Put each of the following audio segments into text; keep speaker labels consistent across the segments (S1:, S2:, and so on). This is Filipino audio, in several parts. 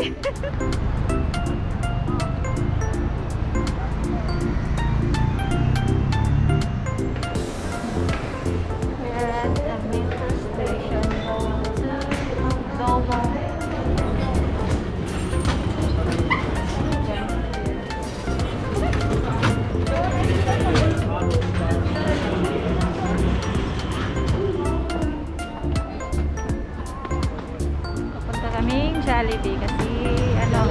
S1: We're at the metro station going to Domo. Papunta kaming Jollibee kasi ano,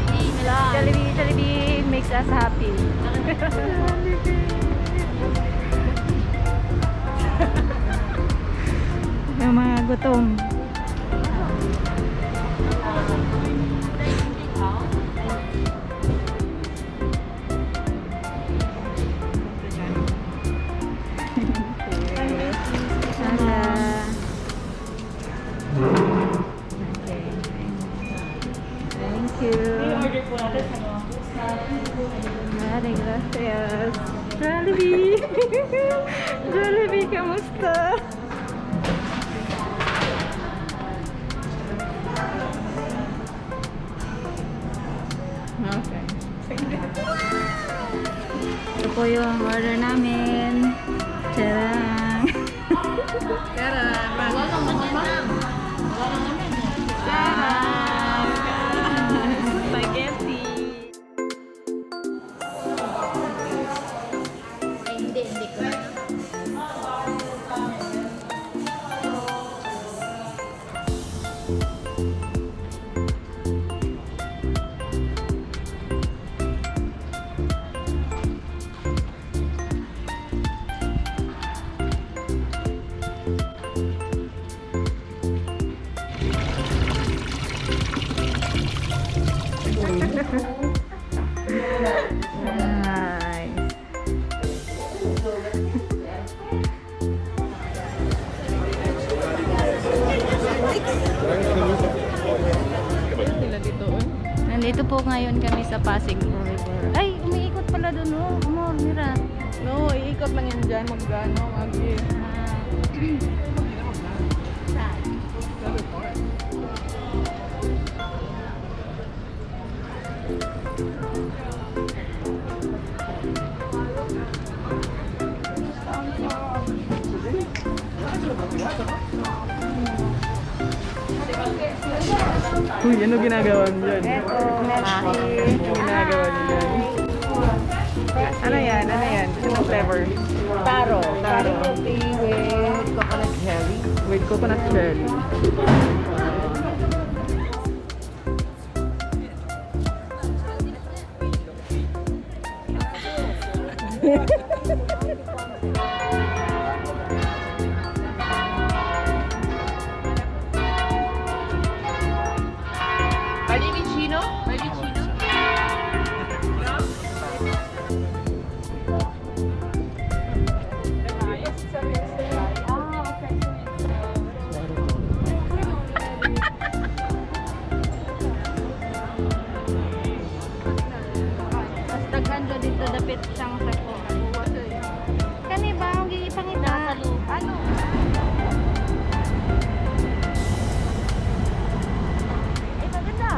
S1: Jollibee makes us happy. Yung mga gutom. Gracias. Jollibee! Jollibee, kamusta? Okay. Ito po yung order namin. Tadang! Tadang! Wala naman yan. Spaghetti! Nandito po ngayon kami sa Pasig River. Ay, umiikot pala doon, oh. Mira.
S2: No, iikot lang yan dyan. Mag-ano,
S1: Uy,
S2: ano ginagawa niyo dyan?
S1: Eto, merci.
S2: Ano ginagawa niyo dyan? Ano yan? Ano yan? Anong flavor?
S1: Taro.
S2: Taro.
S1: Fruity with coconut jelly.
S2: With coconut jelly.
S3: Vicino? May vicino?
S1: Mas daghan dyan dito dapit siyang sako. Kani ba ang gipangita? Ano? Ay, maganda.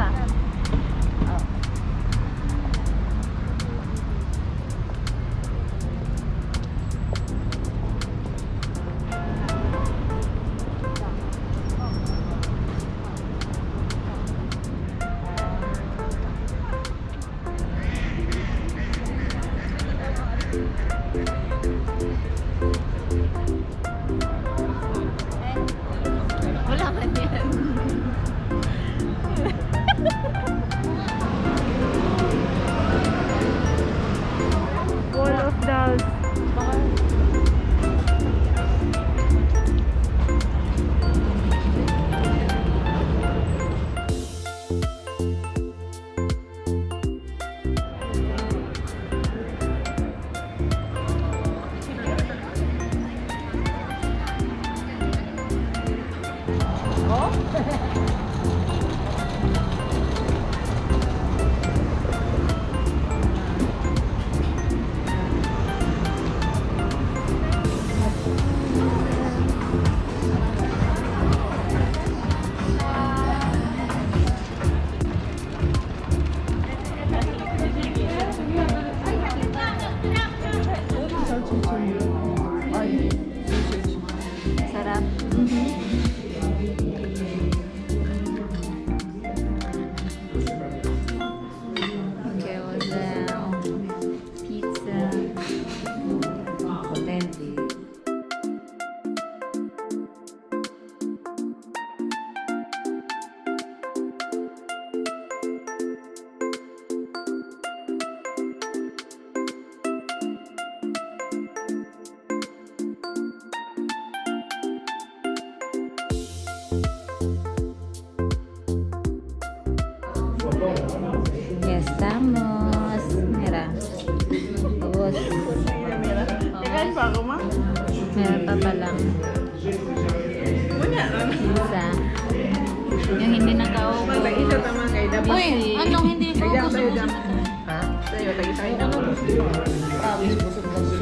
S2: pa ako, ma?
S1: Meron pa palang
S2: Wala na.
S1: isa. Yung hindi naka-ubos.
S2: Mag-isa tama kay Dabi.
S1: Uy, anong hindi
S2: Ay,
S1: focus?
S2: tayo, jam. Ha? Tayo, tayo, tayo.
S3: Promise, busog na busog.